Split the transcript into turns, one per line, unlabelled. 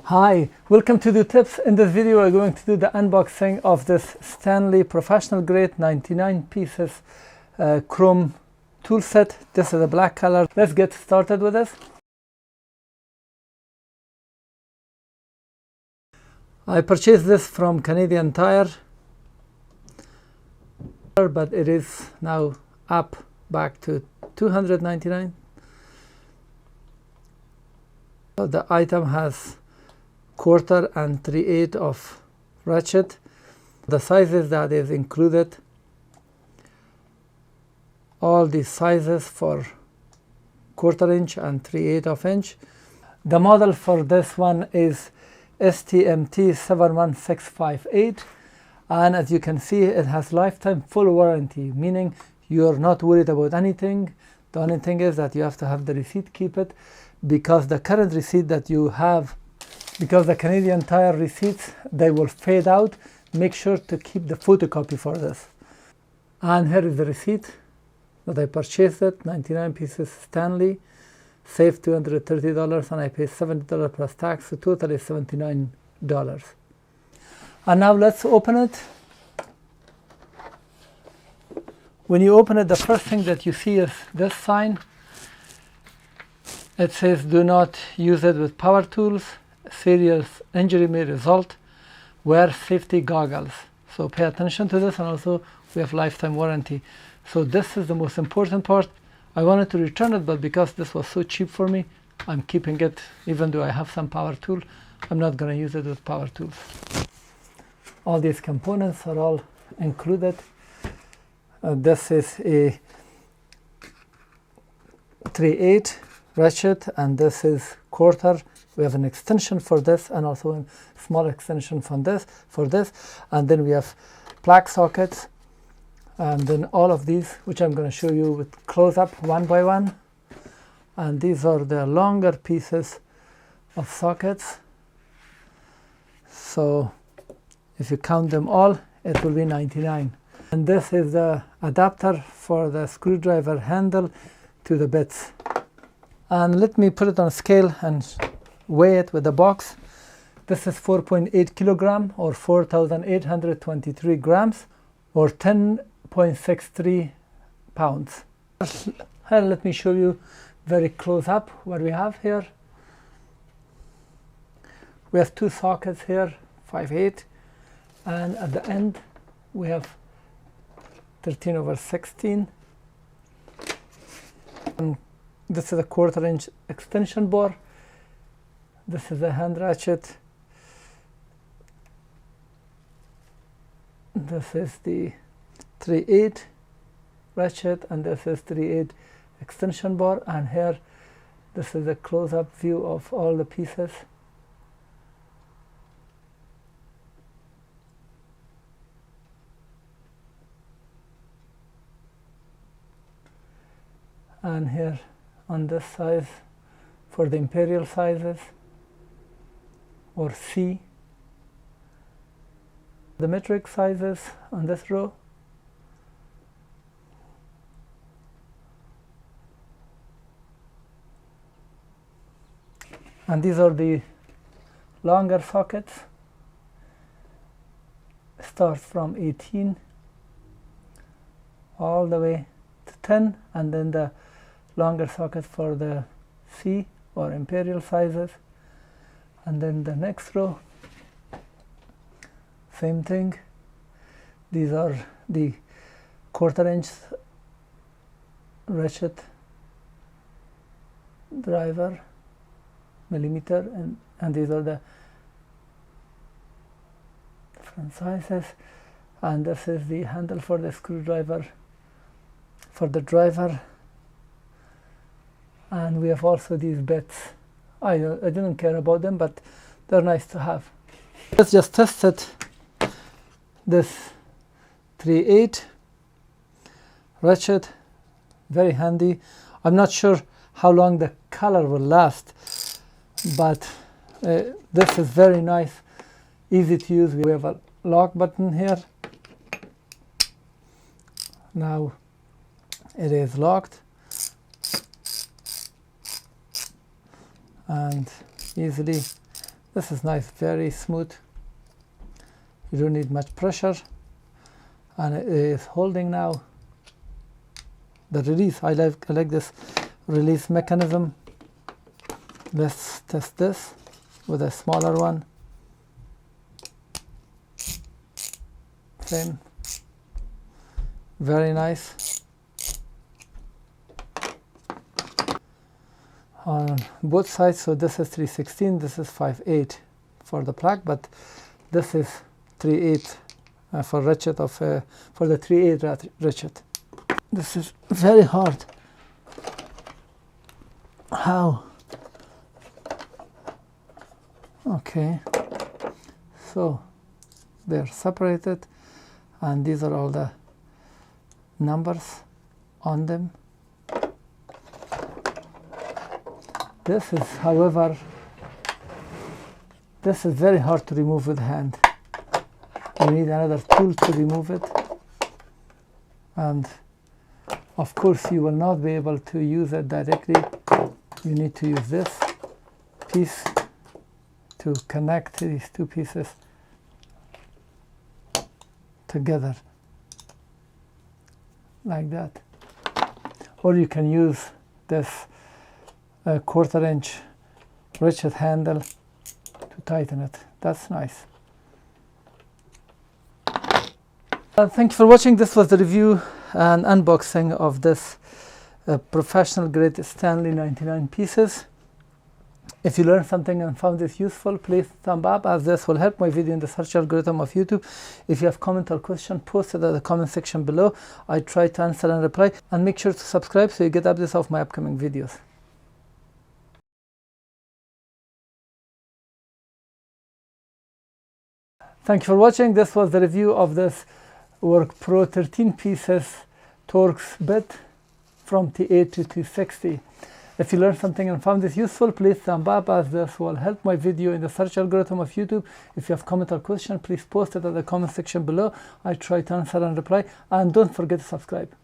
Hi, welcome to the tips. In this video we're going to do the unboxing of this Stanley Professional Grade 99 pieces chrome tool set. This is a black color. Let's get started with this. I purchased this from Canadian Tire, but it is now up back to $299. The item has 1/4 and 3/8 of ratchet. The sizes that is included, all these sizes for 1/4 inch and 3/8 of inch. The model for this one is STMT71658, and as you can see, it has lifetime full warranty, meaning you're not worried about anything. The only thing is that you have to have the receipt, keep it, because the current receipt that you have, because the Canadian Tire receipts, they will fade out. Make sure to keep the photocopy for this. And here is the receipt that I purchased it, 99 pieces Stanley, saved $230, and I paid $70 plus tax, so total is $79. And now let's open it. When you open it, the first thing that you see is this sign. It says do not use it with power tools. Serious injury may result. Wear safety goggles. So pay attention to this, and also we have lifetime warranty. So this is the most important part. I wanted to return it, but because this was so cheap for me, I'm keeping it. Even though I have some power tool, I'm not going to use it with power tools. All these components are all included. This is a 3/8 ratchet, and this is 1/4. We have an extension for this, and also a small extension for this, and then we have plug sockets, and then all of these, which I'm going to show you with close-up one by one. And these are the longer pieces of sockets. So if you count them all, it will be 99. And this is the adapter for the screwdriver handle to the bits. And let me put it on a scale and weigh it with the box. This is 4.8 kilogram or 4,823 grams or 10.63 pounds. Here, let me show you very close up what we have here. We have two sockets here, 5/8, and at the end we have 13/16. And this is a 1/4 inch extension bore. This is a hand ratchet. This is the 3/8 ratchet, and this is 3/8 extension bar. And here, this is a close-up view of all the pieces. And here on this size for the imperial sizes, or C, the metric sizes on this row. And these are the longer sockets. Starts from 18 all the way to 10, and then the longer sockets for the C or imperial sizes. And then the next row, same thing. These are the 1/4 inch ratchet driver, millimeter, and these are the different sizes. And this is the handle for the screwdriver for the driver. And we have also these bits. I didn't care about them, but they're nice to have. Let's just test it. This 3/8 ratchet, very handy. I'm not sure how long the color will last, but this is very nice, easy to use. We have a lock button here. Now it is locked, and easily This is nice, very smooth. You don't need much pressure, and it is holding now. The release, I like this release mechanism. Let's test this with a smaller one. Same. Very nice. On both sides, so this is 316, this is 5/8 for the plug, but this is 3/8 for ratchet of for the 3/8 ratchet. This is very hard. How? Okay, so they're separated, and these are all the numbers on them. This is, however, this is very hard to remove with hand. You need another tool to remove it, and of course you will not be able to use it directly. You need to use this piece to connect these two pieces together like that, or you can use this 1/4 inch ratchet handle to tighten it. That's nice. Thank you for watching. This was the review and unboxing of this professional grade Stanley 99 pieces. If you learned something and found this useful, please thumb up, as this will help my video in the search algorithm of YouTube. If you have comment or question, post it at the comment section below. I try to answer and reply, and make sure to subscribe so you get updates of my upcoming videos. Thank you for watching. This was the review of this Work Pro 13 pieces Torx bit from T8 to T60. If you learned something and found this useful, please thumb up, as this will help my video in the search algorithm of YouTube. If you have comment or question, please post it at the comment section below. I try to answer and reply, and don't forget to subscribe.